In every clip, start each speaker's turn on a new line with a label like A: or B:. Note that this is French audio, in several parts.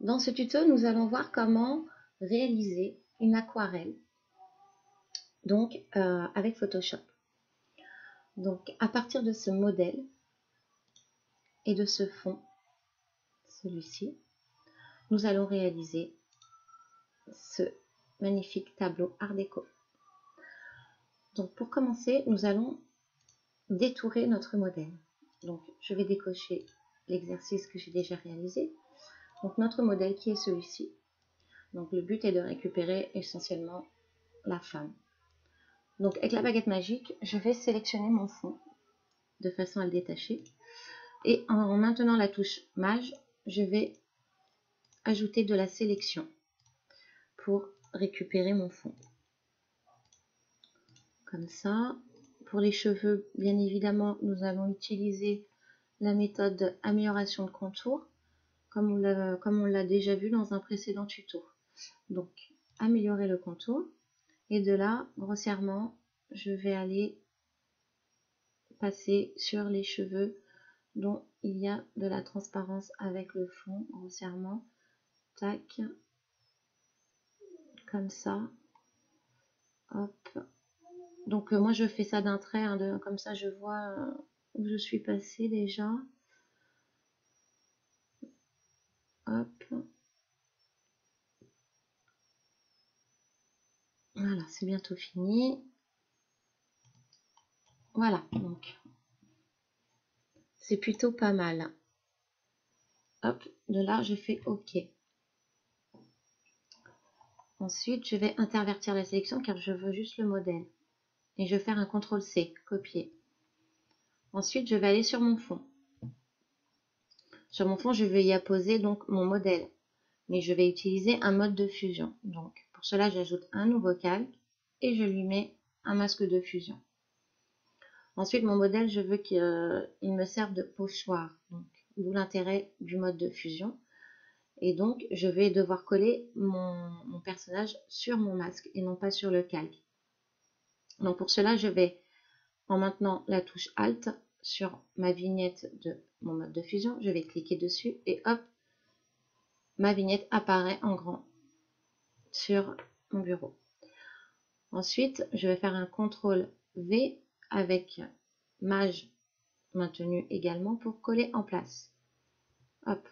A: Dans ce tuto, nous allons voir comment réaliser une aquarelle avec Photoshop. Donc, à partir de ce modèle et de ce fond, celui-ci, nous allons réaliser ce magnifique tableau Art déco. Donc, pour commencer, nous allons détourer notre modèle. Donc, je vais décocher l'exercice que j'ai déjà réalisé. Donc, notre modèle qui est celui-ci. Donc, le but est de récupérer essentiellement la femme. Donc, avec la baguette magique, je vais sélectionner mon fond de façon à le détacher. Et en maintenant la touche Mage, je vais ajouter de la sélection pour récupérer mon fond. Comme ça. Pour les cheveux, bien évidemment, nous allons utiliser la méthode amélioration de contour, comme on l'a déjà vu dans un précédent tuto. Donc, améliorer le contour. Et de là, grossièrement, je vais aller passer sur les cheveux dont il y a de la transparence avec le fond, grossièrement. Tac. Comme ça. Hop. Donc, moi, je fais ça d'un trait, hein, comme ça, je vois où je suis passée déjà. Hop. Voilà, c'est bientôt fini. Voilà, donc c'est plutôt pas mal. Hop, de là, je fais OK. Ensuite, je vais intervertir la sélection car je veux juste le modèle. Et je vais faire un CTRL-C, copier. Ensuite, je vais aller sur mon fond. Sur mon fond, je vais y apposer donc mon modèle. Mais je vais utiliser un mode de fusion. Donc, pour cela, j'ajoute un nouveau calque et je lui mets un masque de fusion. Ensuite, mon modèle, je veux qu'il me serve de pochoir. D'où l'intérêt du mode de fusion. Et donc, je vais devoir coller mon personnage sur mon masque et non pas sur le calque. Donc, pour cela, je vais, en maintenant la touche Alt sur ma vignette de mon mode de fusion, je vais cliquer dessus et hop, ma vignette apparaît en grand sur mon bureau. Ensuite, je vais faire un CTRL V avec Mage maintenu également pour coller en place. Hop.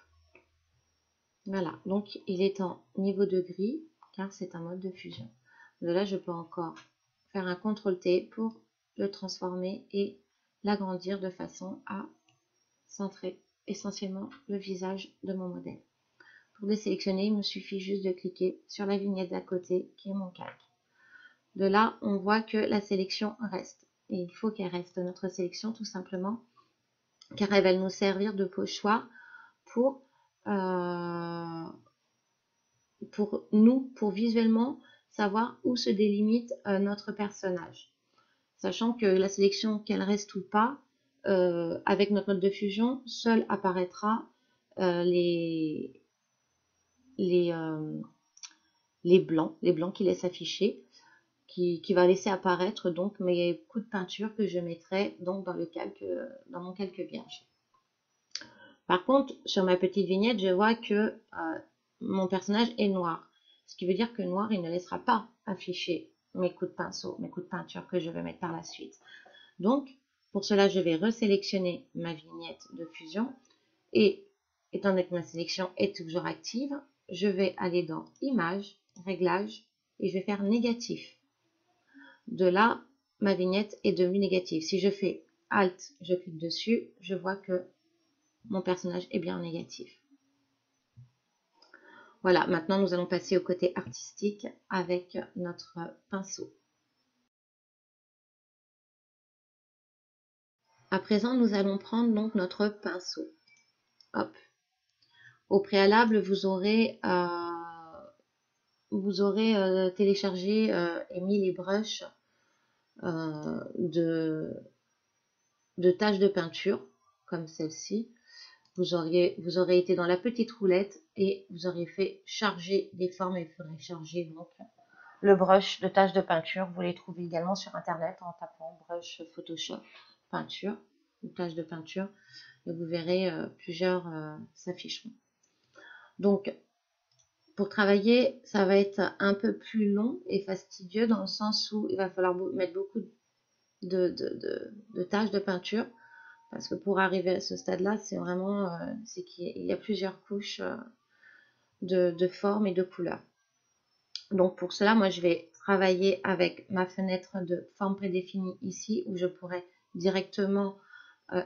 A: Voilà, donc il est en niveau de gris car c'est un mode de fusion. De là, je peux encore faire un CTRL-T pour le transformer et l'agrandir de façon à centrer essentiellement le visage de mon modèle. Pour désélectionner, il me suffit juste de cliquer sur la vignette d'à côté qui est mon calque. De là, on voit que la sélection reste. Et il faut qu'elle reste notre sélection tout simplement car elle va nous servir de pochoir pour visuellement savoir où se délimite notre personnage. Sachant que la sélection, qu'elle reste ou pas, avec notre mode de fusion, seul apparaîtra les blancs qui laissent afficher, qui va laisser apparaître donc mes coups de peinture que je mettrai donc dans mon calque vierge. Par contre, sur ma petite vignette, je vois que mon personnage est noir. Ce qui veut dire que noir, il ne laissera pas afficher mes coups de pinceau, mes coups de peinture que je vais mettre par la suite. Donc, pour cela, je vais resélectionner ma vignette de fusion. Et étant donné que ma sélection est toujours active, je vais aller dans Images, Réglages, et je vais faire négatif. De là, ma vignette est devenue négative. Si je fais Alt, je clique dessus, je vois que mon personnage est bien en négatif. Voilà, maintenant nous allons passer au côté artistique avec notre pinceau. À présent, nous allons prendre donc notre pinceau. Hop. Au préalable, vous aurez téléchargé et mis les brushes de taches de peinture, comme celle-ci. Vous aurez été dans la petite roulette et vous auriez fait charger des formes et il faudrait charger donc le brush de taches de peinture. Vous les trouvez également sur internet en tapant brush Photoshop peinture ou taches de peinture et vous verrez plusieurs s'afficheront. Donc pour travailler, ça va être un peu plus long et fastidieux dans le sens où il va falloir mettre beaucoup de tâches de peinture. Parce que pour arriver à ce stade-là, c'est vraiment c'est qu'il y a plusieurs couches de formes et de couleurs. Donc pour cela, moi je vais travailler avec ma fenêtre de forme prédéfinie ici, où je pourrais directement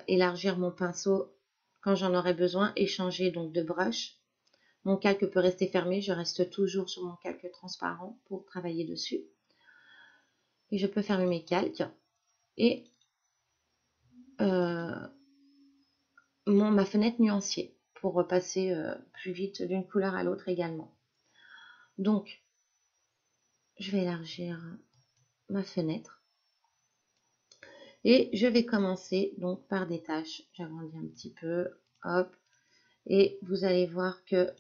A: élargir mon pinceau quand j'en aurai besoin et changer donc de brush. Mon calque peut rester fermé, je reste toujours sur mon calque transparent pour travailler dessus. Et je peux fermer mes calques et ma fenêtre nuancier pour repasser plus vite d'une couleur à l'autre également. Donc, je vais élargir ma fenêtre et je vais commencer donc par des taches. J'agrandis un petit peu, hop, et vous allez voir que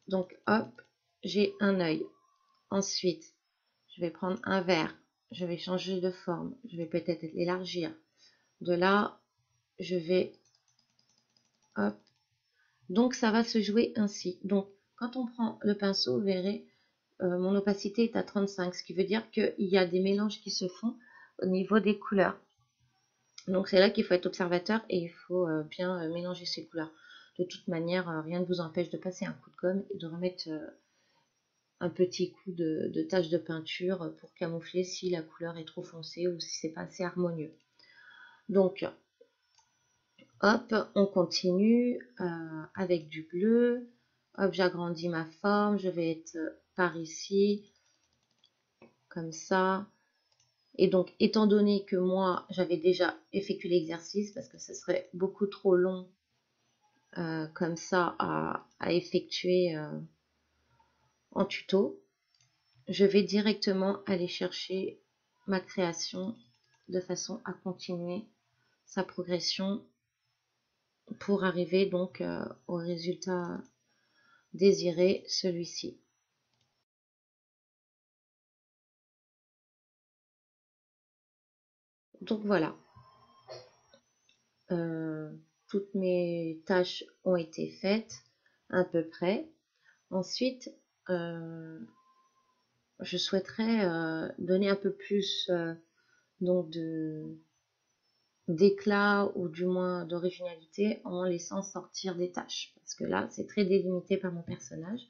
A: donc hop, j'ai un œil. Ensuite, je vais prendre un vert, je vais changer de forme, je vais peut-être l'élargir. De là, je vais hop. Donc ça va se jouer ainsi. Donc quand on prend le pinceau, vous verrez, mon opacité est à 35, ce qui veut dire qu'il y a des mélanges qui se font au niveau des couleurs. Donc c'est là qu'il faut être observateur et il faut bien mélanger ces couleurs. De toute manière, rien ne vous empêche de passer un coup de gomme et de remettre un petit coup de tache de peinture pour camoufler si la couleur est trop foncée ou si c'est pas assez harmonieux. Donc hop, on continue avec du bleu. Hop, j'agrandis ma forme. Je vais être par ici, comme ça. Et donc, étant donné que moi, j'avais déjà effectué l'exercice, parce que ce serait beaucoup trop long comme ça à effectuer en tuto, je vais directement aller chercher ma création de façon à continuer sa progression pour arriver donc au résultat désiré, celui-ci. Donc voilà, toutes mes tâches ont été faites à peu près. Ensuite, je souhaiterais donner un peu plus donc d'éclat ou du moins d'originalité en laissant sortir des tâches. Parce que là, c'est très délimité par mon personnage.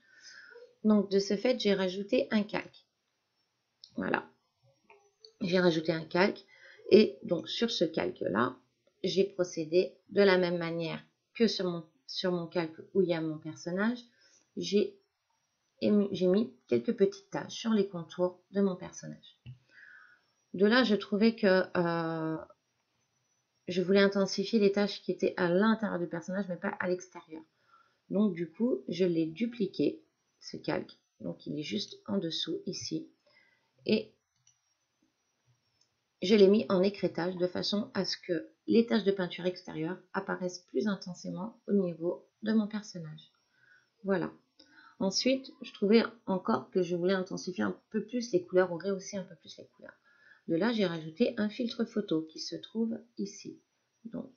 A: Donc de ce fait, j'ai rajouté un calque. Voilà. J'ai rajouté un calque. Et donc sur ce calque-là, j'ai procédé de la même manière que sur mon calque où il y a mon personnage. J'ai mis quelques petites taches sur les contours de mon personnage. De là, je trouvais que je voulais intensifier les tâches qui étaient à l'intérieur du personnage, mais pas à l'extérieur. Donc du coup, je l'ai dupliqué, ce calque. Donc il est juste en dessous, ici. Et je l'ai mis en écrêtage de façon à ce que les taches de peinture extérieure apparaissent plus intensément au niveau de mon personnage. Voilà. Ensuite, je trouvais encore que je voulais intensifier un peu plus les couleurs, ou rehausser un peu plus les couleurs. De là, j'ai rajouté un filtre photo qui se trouve ici. Donc,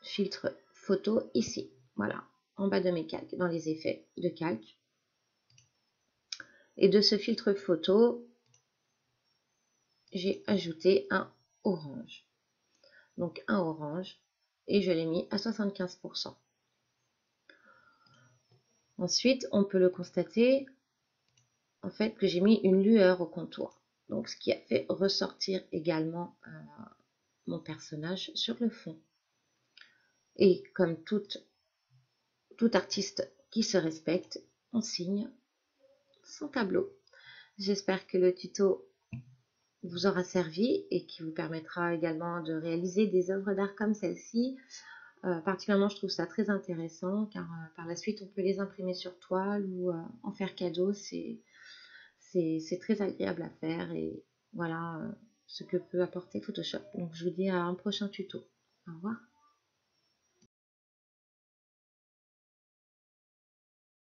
A: filtre photo ici. Voilà, en bas de mes calques, dans les effets de calque. Et de ce filtre photo, j'ai ajouté un orange. Donc un orange, et je l'ai mis à 75%. Ensuite, on peut le constater, en fait, que j'ai mis une lueur au contour. Donc ce qui a fait ressortir également mon personnage sur le fond. Et comme tout artiste qui se respecte, on signe son tableau. J'espère que le tuto vous aura servi et qui vous permettra également de réaliser des œuvres d'art comme celle-ci. Particulièrement, je trouve ça très intéressant car par la suite, on peut les imprimer sur toile ou en faire cadeau. C'est très agréable à faire et voilà ce que peut apporter Photoshop. Donc, je vous dis à un prochain tuto. Au revoir.